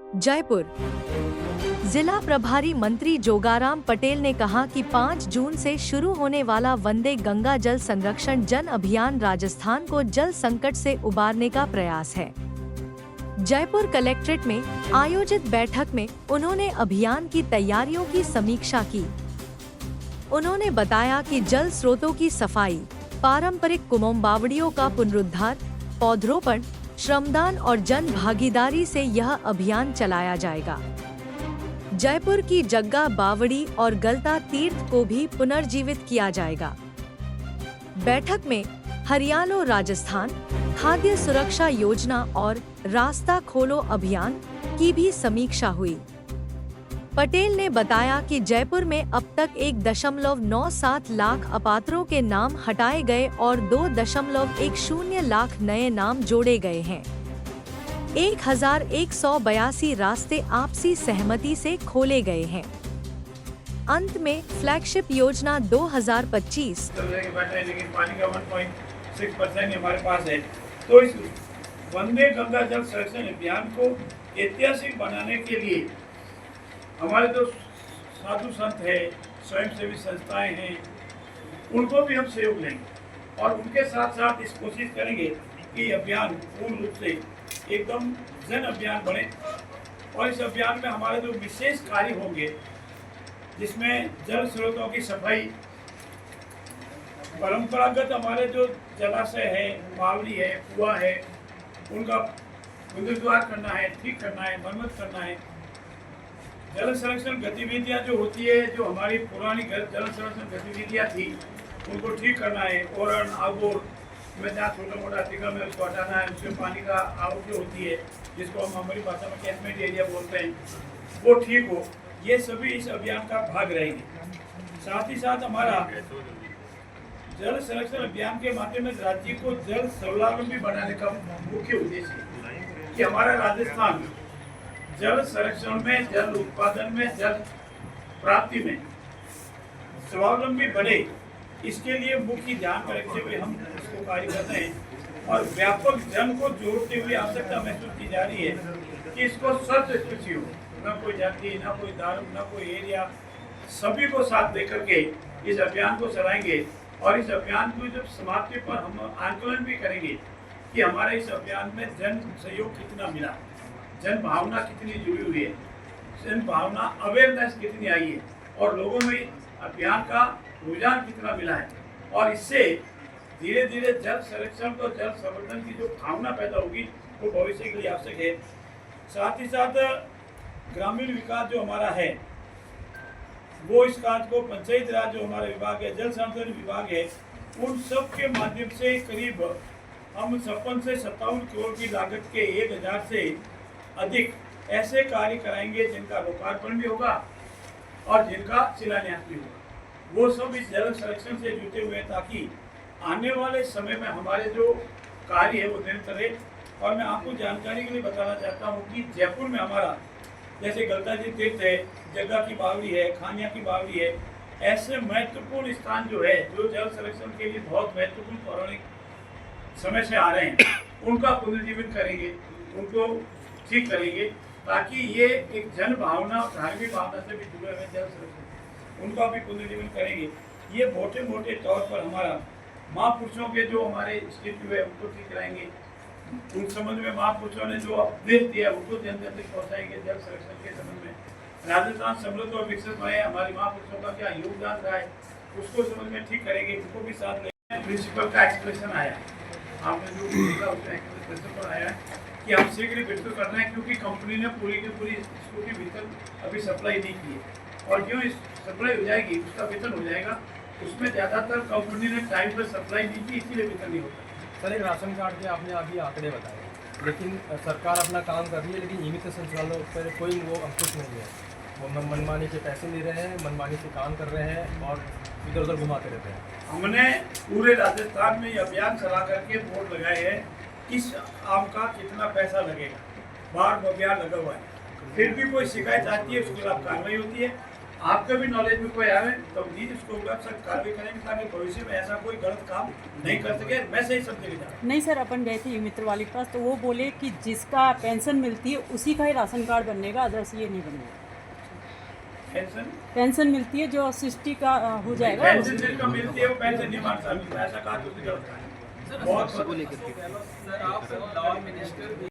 जयपुर जिला प्रभारी मंत्री जोगाराम पटेल ने कहा कि 5 जून से शुरू होने वाला वंदे गंगा जल संरक्षण जन अभियान राजस्थान को जल संकट से उबारने का प्रयास है। जयपुर कलेक्ट्रेट में आयोजित बैठक में उन्होंने अभियान की तैयारियों की समीक्षा की। उन्होंने बताया कि जल स्रोतों की सफाई, पारंपरिक कुमोम बावड़ियों का पुनरुद्धार, पौधरोपण, श्रमदान और जन भागीदारी से यह अभियान चलाया जाएगा। जयपुर की जग्गा बावड़ी और गलता तीर्थ को भी पुनर्जीवित किया जाएगा। बैठक में हरियालो राजस्थान, खाद्य सुरक्षा योजना और रास्ता खोलो अभियान की भी समीक्षा हुई। पटेल ने बताया कि जयपुर में अब तक 1.97 लाख अपात्रों के नाम हटाए गए और 2.10 लाख नए नाम जोड़े गए हैं। 1182 रास्ते आपसी सहमति से खोले गए हैं। अंत में फ्लैगशिप योजना 2025 लेकिन पानी का 1.6% हमारे पास है। तो इस वंदे गंगा जल संरक्षण अभियान को ऐतिहासिक बनाने के लिए हमारे जो साधु संत है, स्वयंसेवी संस्थाएं हैं, उनको भी हम सहयोग लेंगे और उनके साथ साथ इस कोशिश करेंगे कि अभियान पूर्ण रूप से एकदम जन अभियान बने। और इस अभियान में हमारे जो विशेष कार्य होंगे, जिसमें जल स्रोतों की सफाई, परंपरागत हमारे जो जलाशय है, बावड़ी है, कुआं है, उनका पुनरुद्धार करना है, ठीक करना है, मरम्मत करना है। जल संरक्षण गतिविधियां जो होती है, जो हमारी पुरानी जल संरक्षण गतिविधियां थी, उनको ठीक करना है। ओरण आगोर में जहाँ छोटा मोटा अतिक्रम है उसको हटाना है, उसमें पानी का आवक जो होती है, जिसको हम हमारी भाषा में कैचमेंट एरिया बोलते हैं, वो ठीक हो। ये सभी इस अभियान का भाग रहेंगे। साथ ही साथ हमारा जल संरक्षण अभियान के माध्यम से राज्य को जल स्वावलंबी बनाने का मुख्य उद्देश्य है कि हमारा राजस्थान जल संरक्षण में, जल उत्पादन में, जल प्राप्ति में स्वावलंबी बने। इसके लिए मुख्य ध्यान रखते हुए हम इसको कार्य कर रहे हैं और व्यापक जन को जोड़ते हुए आवश्यकता महसूस की जा रही है कि इसको सर्वस्पर्शी हो, न कोई जाति, न कोई धर्म, न कोई एरिया, सभी को साथ लेकर के इस अभियान को चलाएंगे। और इस अभियान की जब समाप्ति पर हम आंकलन भी करेंगे कि हमारे इस अभियान में जन सहयोग कितना मिला, जन भावना कितनी जुड़ी हुई है, जन भावना अवेयरनेस कितनी आई है और लोगों में अभियान का रुझान कितना मिला है। और इससे धीरे धीरे जल संरक्षण और जल संवर्धन की जो भावना पैदा होगी वो भविष्य के लिए आवश्यक है। साथ ही साथ ग्रामीण विकास जो हमारा है, वो इस कार्य को पंचायत राज जो हमारा विभाग है, जल संसाधन विभाग है, उन सब के माध्यम से करीब हम 56 से 57 करोड़ की लागत के 1000 से अधिक ऐसे कार्य कराएंगे जिनका लोकार्पण भी होगा और जिनका शिलान्यास भी होगा। वो सब इस जल संरक्षण से जुटे हुए हैं ताकि आने वाले समय में हमारे जो कार्य है वो निरंतर रहे। और मैं आपको जानकारी के लिए बताना चाहता हूँ कि जयपुर में हमारा जैसे गलता जी तीर्थ है, जग्गा की बावड़ी है, खानिया की बावड़ी है, ऐसे महत्वपूर्ण स्थान जो है, जो जल संरक्षण के लिए बहुत महत्वपूर्ण पौराणिक समय से आ रहे हैं, उनका पुनर्जीवन करेंगे, उनको ठीक करेंगे ताकि ये एक जन भावना, धार्मिक भावना से भी जुड़े हुए जल संरक्षण, उनका भी पुनर्जीवन करेंगे। ये मोटे मोटे तौर पर हमारा महापुरुषों के जो हमारे स्थिति हुए उनको ठीक कराएंगे। उन संबंध में महापुरुषों ने जो उपदेश दिया उनको जन जन तक पहुँचाएंगे। जल संरक्षण के संबंध में राजस्थान समृद्ध और विकसित बने, हमारे महापुरुषों का क्या योगदान रहा है उसको समझ में ठीक करेंगे, उनको भी साथ लेंगे। प्रिंसिपल का एक्सप्रेशन आया, आपने जो देखा उसमें एक्सप्रेशन पर आया कि हम शीघ्र ही वितरण कर रहे हैं क्योंकि कंपनी ने पूरी की पूरी इसको की वेतन अभी सप्लाई नहीं की है और जो इस सप्लाई हो जाएगी उसका वेतन हो जाएगा। उसमें ज़्यादातर कंपनी ने टाइम पर सप्लाई नहीं की, इसीलिए वेतन नहीं होता। सर, एक राशन कार्ड के आपने अभी आंकड़े बताए, लेकिन सरकार अपना काम कर रही है, लेकिन नियमित संचालकों पर कोई वो अंकुश नहीं है। वो मनमानी के पैसे ले रहे हैं, मनमानी से काम कर रहे हैं और इधर उधर घुमाते रहते हैं। हमने पूरे राजस्थान में ये अभियान चला करके बोर्ड लगाए हैं किस आम का कितना पैसा लगेगा, बार अभियान लगा हुआ है। फिर भी कोई शिकायत आती है उसके खिलाफ कार्रवाई होती है आपके भी नॉलेज में कोई आवे तो प्लीज उसको सब कार्रवाई करेंगे ताकि भविष्य में ऐसा कोई गलत काम नहीं कर सके। मैं सही सब जगह जा नहीं सर, अपन गए थे मित्र वाले के पास तो वो बोले कि जिसका पेंशन मिलती है उसी का ही राशन कार्ड बनेगा, अदर्स ये नहीं बनेगा। पेंशन मिलती है जो 60 का हो जाएगा। पेंशन जिसको मिलती है वो पेंशन नहीं मान सकती, ऐसा कहा तो गलत है। बहुत